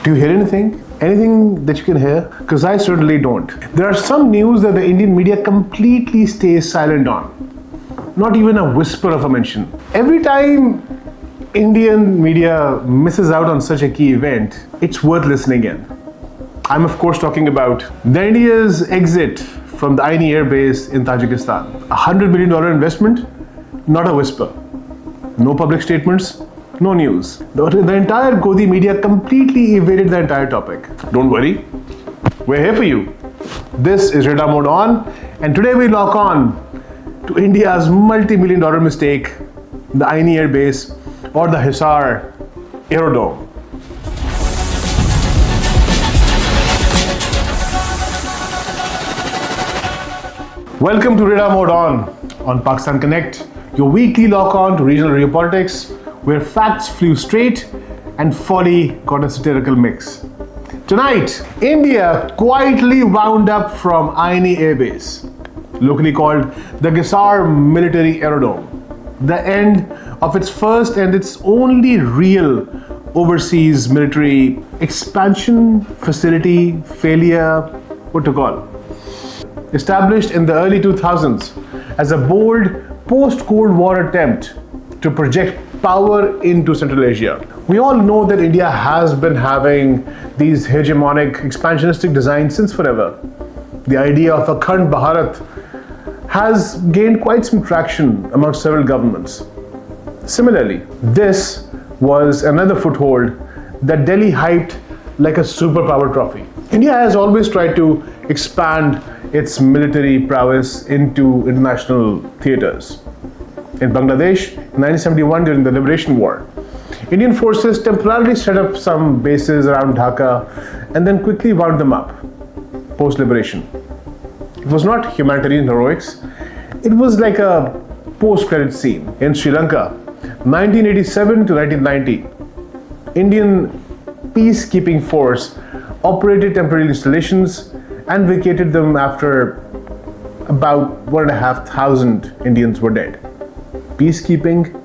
Do you hear anything? Anything that you can hear? Because I certainly don't. There are some news that the Indian media completely stays silent on. Not even a whisper of a mention. Every time Indian media misses out on such a key event, it's worth listening in. I'm of course talking about the India's exit from the Ayni Airbase in Tajikistan. $100 million investment, not a whisper. No public statements, no news. The entire Godi media completely evaded the entire topic. Don't worry, we're here for you. This is Radar Mode On, and today we lock on to India's multi-million dollar mistake, the Ayni Airbase or the Hisar Aerodrome. Welcome to Radar Mode on Pakistan Connect, your weekly lock on to regional geopolitics, where facts flew straight and folly got a satirical mix. Tonight, India quietly wound up from Ayni Airbase, locally called the Hisar Military Aerodrome, the end of its first and its only real overseas military expansion, facility, failure, what to call. Established in the early 2000s as a bold post-Cold War attempt to project power into Central Asia. We all know that India has been having these hegemonic expansionistic designs since forever. The idea of a Khand Bharat has gained quite some traction among several governments. Similarly, this was another foothold that Delhi hyped like a superpower trophy. India has always tried to expand its military prowess into international theaters. In Bangladesh, in 1971 during the Liberation War, Indian forces temporarily set up some bases around Dhaka and then quickly wound them up post-liberation. It was not humanitarian heroics, it was like a post-credit scene. In Sri Lanka, 1987 to 1990, Indian peacekeeping force operated temporary installations and vacated them after about 1,500 Indians were dead. Peacekeeping?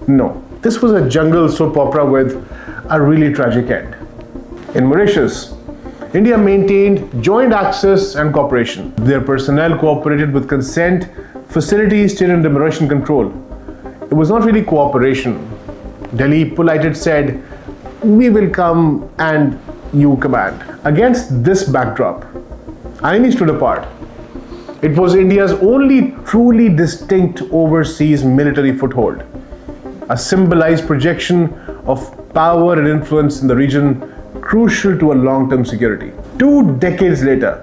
No. This was a jungle soap opera with a really tragic end. In Mauritius, India maintained joint access and cooperation. Their personnel cooperated with consent, facilities stayed under Mauritian control. It was not really cooperation. Delhi polite said, "We will come and you command." Against this backdrop, Ayni stood apart. It was India's only truly distinct overseas military foothold, a symbolized projection of power and influence in the region crucial to a long-term security. 2 decades later,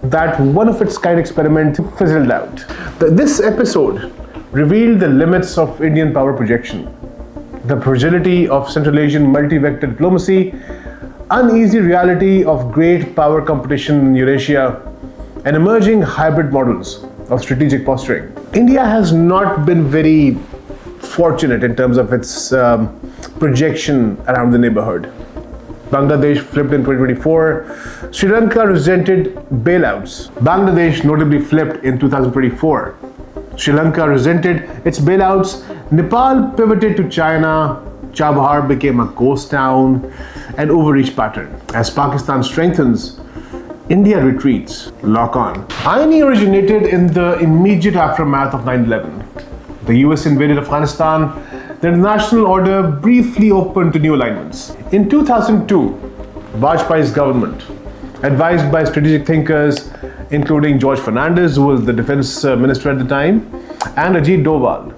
that one-of-its-kind experiment fizzled out. This episode revealed the limits of Indian power projection, the fragility of Central Asian multi-vector diplomacy, uneasy reality of great power competition in Eurasia, and emerging hybrid models of strategic posturing. India has not been very fortunate in terms of its projection around the neighborhood. Bangladesh flipped in 2024. Sri Lanka resented bailouts. Bangladesh notably flipped in 2024. Sri Lanka resented its bailouts. Nepal pivoted to China. Chabahar became a ghost town, an overreach pattern. As Pakistan strengthens, India retreats. Lock on. Ayni originated in the immediate aftermath of 9/11. The US invaded Afghanistan. The international order briefly opened to new alignments. In 2002, Vajpayee's government, advised by strategic thinkers including George Fernandez, who was the defense minister at the time, and Ajit Doval.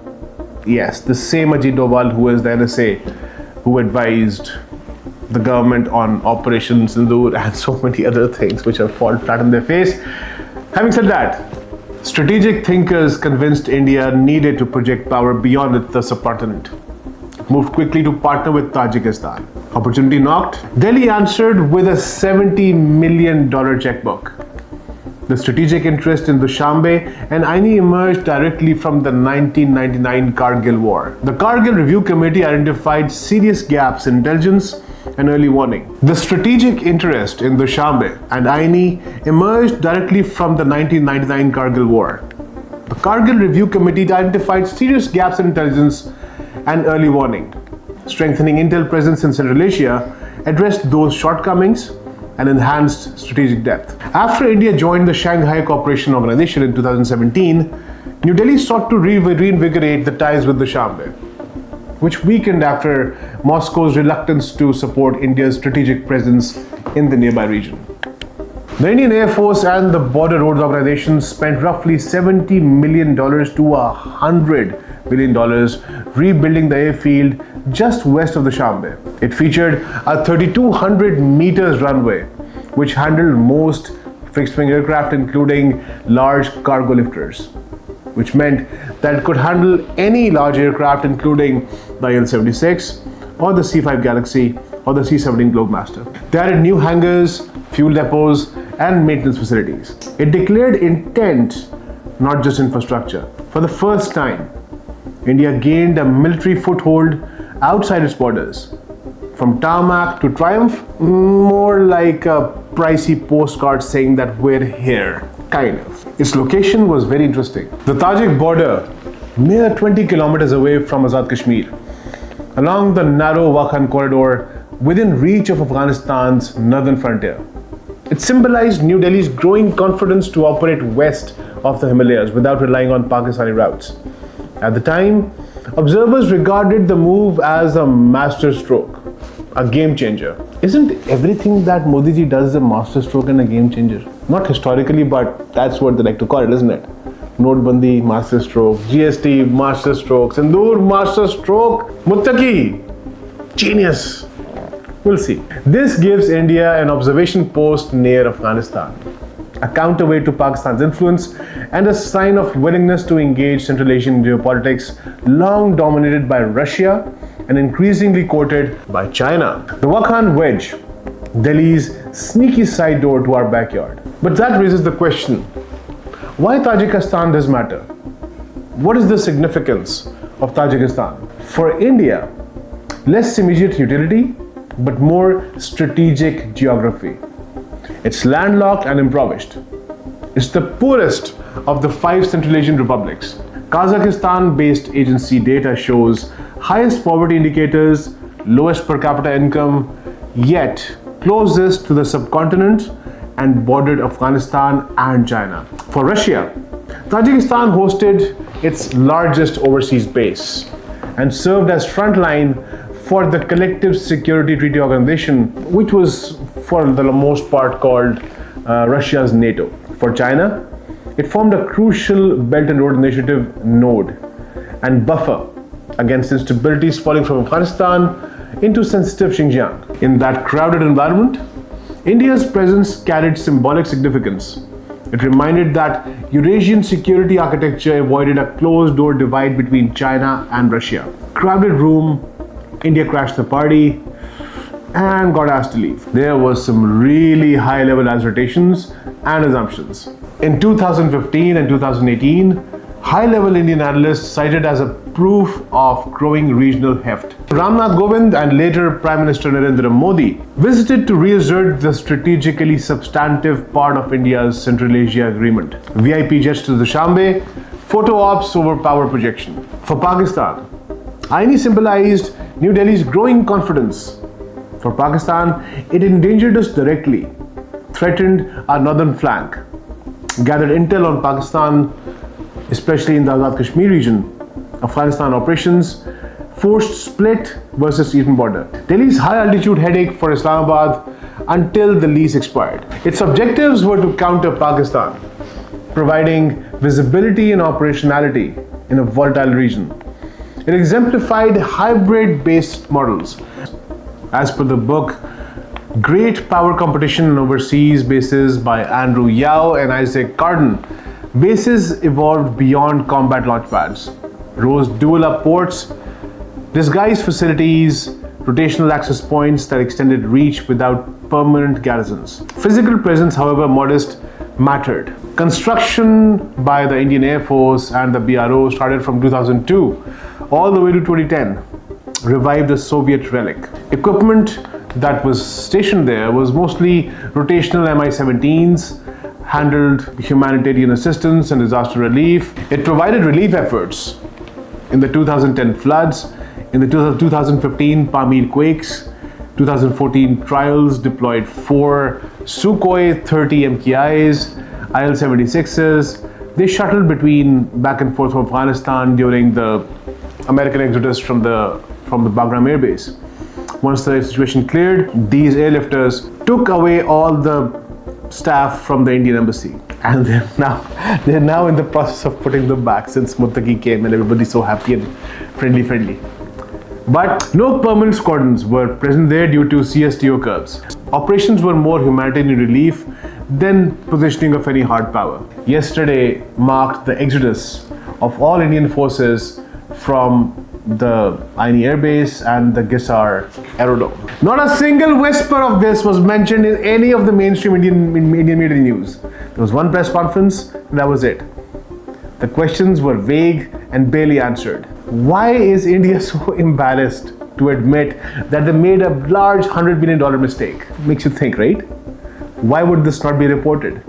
Yes, the same Ajit Doval who is the NSA, who advised the government on Operation Sindoor and so many other things which have fallen flat on their face. Having said that, strategic thinkers convinced India needed to project power beyond the subcontinent. It moved quickly to partner with Tajikistan. Opportunity knocked. Delhi answered with a $70 million checkbook. The strategic interest in Dushanbe and Ayni emerged directly from the 1999 Kargil War. The Kargil Review Committee identified serious gaps in intelligence and early warning. The strategic interest in Dushanbe and Ayni emerged directly from the 1999 Kargil War. The Kargil Review Committee identified serious gaps in intelligence and early warning, strengthening intel presence in Central Asia addressed those shortcomings and enhanced strategic depth. After India joined the Shanghai Cooperation Organization in 2017, New Delhi sought to reinvigorate the ties with the Dushanbe, which weakened after Moscow's reluctance to support India's strategic presence in the nearby region. The Indian Air Force and the Border Roads Organization spent roughly $70 million to $100 million rebuilding the airfield just west of the Dushanbe. It featured a 3,200 meters runway, which handled most fixed-wing aircraft, including large cargo lifters, which meant that it could handle any large aircraft, including the IL-76 or the C-5 Galaxy or the C-17 Globemaster. They added new hangars, fuel depots, and maintenance facilities. It declared intent, not just infrastructure. For the first time, India gained a military foothold outside its borders. From tarmac to triumph, more like a pricey postcard saying that we're here, kind of. Its location was very interesting. The Tajik border, mere 20 kilometers away from Azad Kashmir, along the narrow Wakhan corridor within reach of Afghanistan's northern frontier. It symbolized New Delhi's growing confidence to operate west of the Himalayas without relying on Pakistani routes. At the time, observers regarded the move as a masterstroke, a game changer. Isn't everything that Modi ji does a masterstroke and a game changer? Not historically, but that's what they like to call it, isn't it? Notebandi, masterstroke, GST, masterstroke, Sindoor, masterstroke, Muttaqi, genius. We'll see. This gives India an observation post near Afghanistan, a counterweight to Pakistan's influence, and a sign of willingness to engage Central Asian geopolitics, long dominated by Russia and increasingly courted by China. The Wakhan wedge, Delhi's sneaky side door to our backyard. But that raises the question, why Tajikistan does matter? What is the significance of Tajikistan? For India, less immediate utility, but more strategic geography. It's landlocked and impoverished. It's the poorest of the 5 Central Asian republics. Kazakhstan-based agency data shows highest poverty indicators, lowest per capita income, yet closest to the subcontinent and bordered Afghanistan and China. For Russia, Tajikistan hosted its largest overseas base and served as frontline for the Collective Security Treaty Organization, which was for the most part called Russia's NATO. For China, it formed a crucial Belt and Road Initiative node and buffer against instabilities falling from Afghanistan into sensitive Xinjiang. In that crowded environment, India's presence carried symbolic significance. It reminded that Eurasian security architecture avoided a closed-door divide between China and Russia. Crowded room, India crashed the party and got asked to leave. There was some really high-level assertions and assumptions. In 2015 and 2018, high-level Indian analysts cited as a proof of growing regional heft. Ram Nath Kovind and later Prime Minister Narendra Modi visited to reassert the strategically substantive part of India's Central Asia agreement. VIP jets to the Dushanbe, photo ops over power projection. For Pakistan, Ayni symbolized New Delhi's growing confidence. For Pakistan, it endangered us directly, threatened our northern flank, gathered intel on Pakistan, especially in the Azad Kashmir region, Afghanistan operations, forced split versus eastern border. Delhi's high altitude headache for Islamabad until the lease expired. Its objectives were to counter Pakistan, providing visibility and operationality in a volatile region. It exemplified hybrid-based models. As per the book, Great Power Competition in Overseas Bases by Andrew Yao and Isaac Carden, bases evolved beyond combat launch pads, rose dual-up ports, disguised facilities, rotational access points that extended reach without permanent garrisons. Physical presence, however modest, mattered. Construction by the Indian Air Force and the BRO started from 2002 all the way to 2010, revived a Soviet relic. Equipment that was stationed there was mostly rotational Mi-17s, handled humanitarian assistance and disaster relief. It provided relief efforts in the 2010 floods, in the 2015 Pamir quakes, 2014 trials deployed 4 Sukhoi 30 MKIs, IL-76s. They shuttled back and forth from Afghanistan during the American exodus from the Bagram Airbase. Once the situation cleared, these airlifters took away all the staff from the Indian embassy, and they're now in the process of putting them back since Muttaqi came and everybody's so happy and friendly. But no permanent squadrons were present there due to CSTO curves. Operations were more humanitarian relief than positioning of any hard power. Yesterday marked the exodus of all Indian forces from the Ayni Airbase and the Gisar aerodrome. Not a single whisper of this was mentioned in any of the mainstream Indian media news. There was one press conference and that was it. The questions were vague and barely answered. Why is India so embarrassed to admit that they made a large $100 million mistake? Makes you think, right? Why would this not be reported?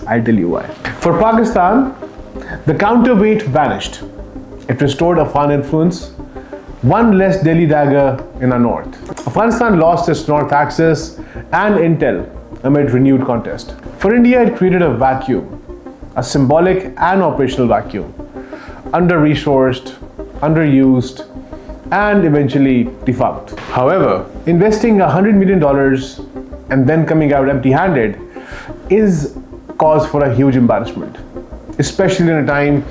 I'll tell you why. For Pakistan, the counterweight vanished. It restored Afghan influence, one less Delhi dagger in our north. Afghanistan lost its north axis and intel amid renewed contest. For India, it created a vacuum, a symbolic and operational vacuum, under-resourced, underused, and eventually defunct. However, investing $100 million and then coming out empty-handed is cause for a huge embarrassment, especially in a time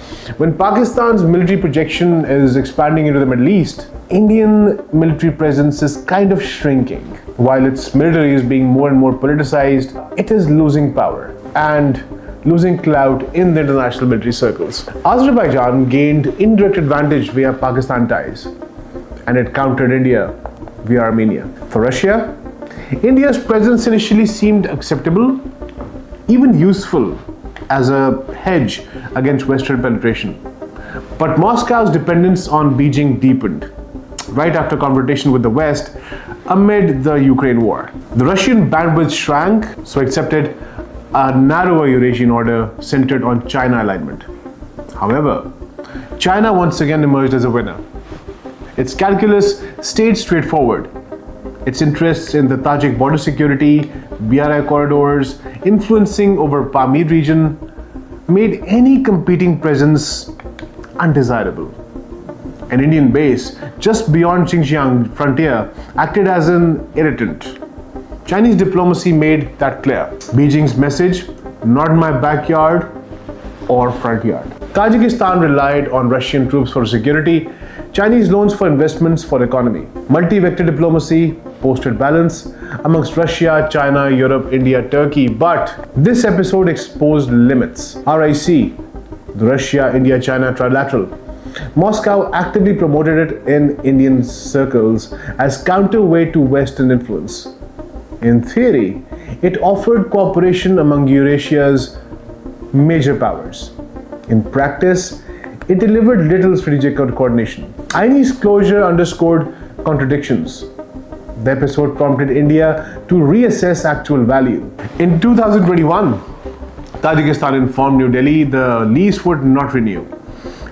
when Pakistan's military projection is expanding into the Middle East. Indian military presence is kind of shrinking. While its military is being more and more politicized, it is losing power and losing clout in the international military circles. Azerbaijan gained indirect advantage via Pakistan ties, and it countered India via Armenia. For Russia, India's presence initially seemed acceptable, even useful as a hedge against Western penetration. But Moscow's dependence on Beijing deepened right after confrontation with the West amid the Ukraine war. The Russian bandwidth shrank, so accepted a narrower Eurasian order centered on China alignment. However, China once again emerged as a winner. Its calculus stayed straightforward. Its interests in the Tajik border security, BRI corridors, influencing over Pamir region, made any competing presence undesirable. An Indian base just beyond Xinjiang frontier acted as an irritant. Chinese diplomacy made that clear. Beijing's message, not my backyard or front yard. Tajikistan relied on Russian troops for security, Chinese loans for investments for economy. Multi-vector diplomacy posted balance amongst Russia, China, Europe, India, Turkey. But this episode exposed limits. RIC, the Russia, India, China trilateral. Moscow actively promoted it in Indian circles as counterweight to Western influence. In theory, it offered cooperation among Eurasia's major powers. In practice, it delivered little strategic coordination. Ayni's closure underscored contradictions. The episode prompted India to reassess actual value. In 2021, Tajikistan informed New Delhi the lease would not renew.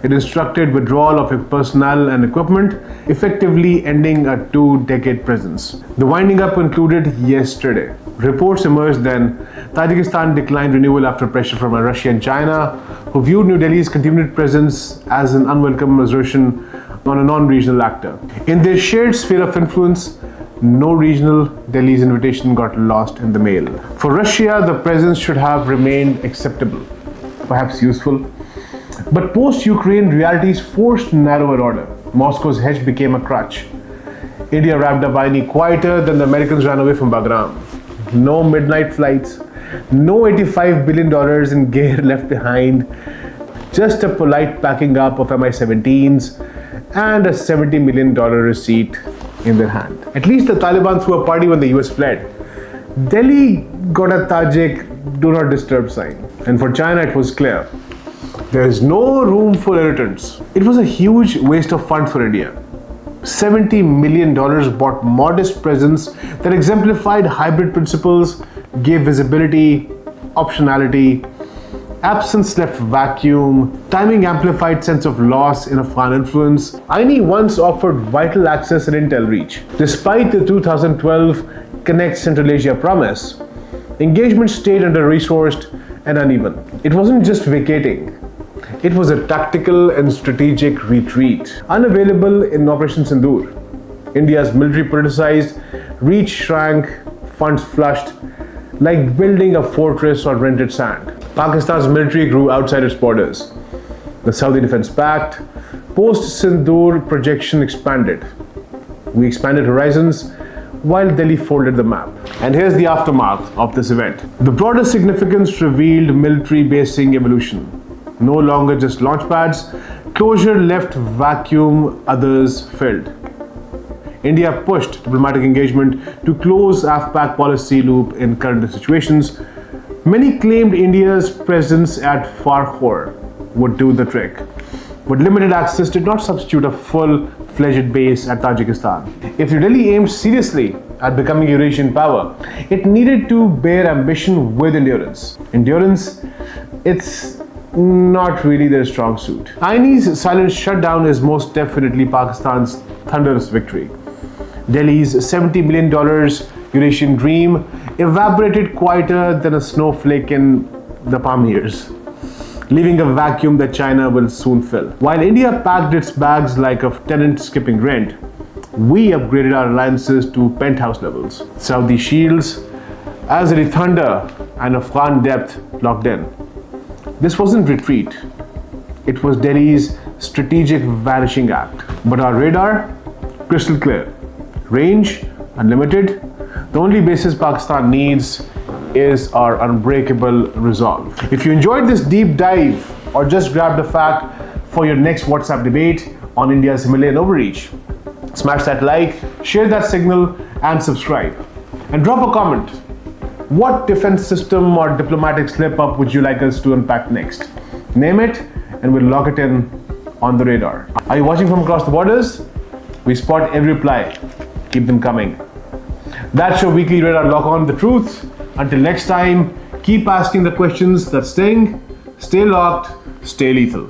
It instructed withdrawal of personnel and equipment, effectively ending a 2-decade presence. The winding up concluded yesterday. Reports emerged then. Tajikistan declined renewal after pressure from Russia and China, who viewed New Delhi's continued presence as an unwelcome assertion on a non-regional actor. In their shared sphere of influence, no regional Delhi's invitation got lost in the mail. For Russia, the presence should have remained acceptable, perhaps useful. But post-Ukraine realities forced narrower order. Moscow's hedge became a crutch. India wrapped up Ayni quieter than the Americans ran away from Bagram. No midnight flights, no $85 billion in gear left behind, just a polite packing up of Mi-17s and a $70 million receipt in their hand. At least the Taliban threw a party when the US fled. Delhi got a Tajik do not disturb sign. And for China, it was clear. There is no room for irritants. It was a huge waste of funds for India. $70 million bought modest presence that exemplified hybrid principles, gave visibility, optionality, Absence left vacuum, timing amplified sense of loss in Afghan influence. Ayni once offered vital access and intel reach. Despite the 2012 Connect Central Asia promise, engagement stayed under-resourced and uneven. It wasn't just vacating. It was a tactical and strategic retreat. Unavailable in Operation Sindoor, India's military politicized, reach shrank, funds flushed, like building a fortress on rented sand. Pakistan's military grew outside its borders. The Saudi Defense Pact, post-Sindoor projection expanded. We expanded horizons while Delhi folded the map. And here's the aftermath of this event. The broader significance revealed military basing evolution. No longer just launch pads, closure left vacuum others filled. India pushed diplomatic engagement to close AFPAC policy loop in current situations. Many claimed India's presence at Farkhor would do the trick, but limited access did not substitute a full-fledged base at Tajikistan. If New Delhi aimed seriously at becoming Eurasian power, it needed to bear ambition with endurance. Endurance, it's not really their strong suit. Ayni's silent shutdown is most definitely Pakistan's thunderous victory. Delhi's $70 million Eurasian dream evaporated quieter than a snowflake in the palm years, leaving a vacuum that China will soon fill. While India packed its bags like a tenant skipping rent, we upgraded our alliances to penthouse levels. Saudi shields, Azeri thunder, and Afghan depth locked in. This wasn't retreat. It was Delhi's strategic vanishing act. But our radar, crystal clear. Range, unlimited. The only basis Pakistan needs is our unbreakable resolve. If you enjoyed this deep dive or just grabbed a fact for your next WhatsApp debate on India's Himalayan overreach, smash that like, share that signal, and subscribe. And drop a comment. What defense system or diplomatic slip-up would you like us to unpack next? Name it, and we'll lock it in on the radar. Are you watching from across the borders? We spot every reply. Keep them coming. That's your weekly radar lock on the truth. Until next time, keep asking the questions that sting, stay locked, stay lethal.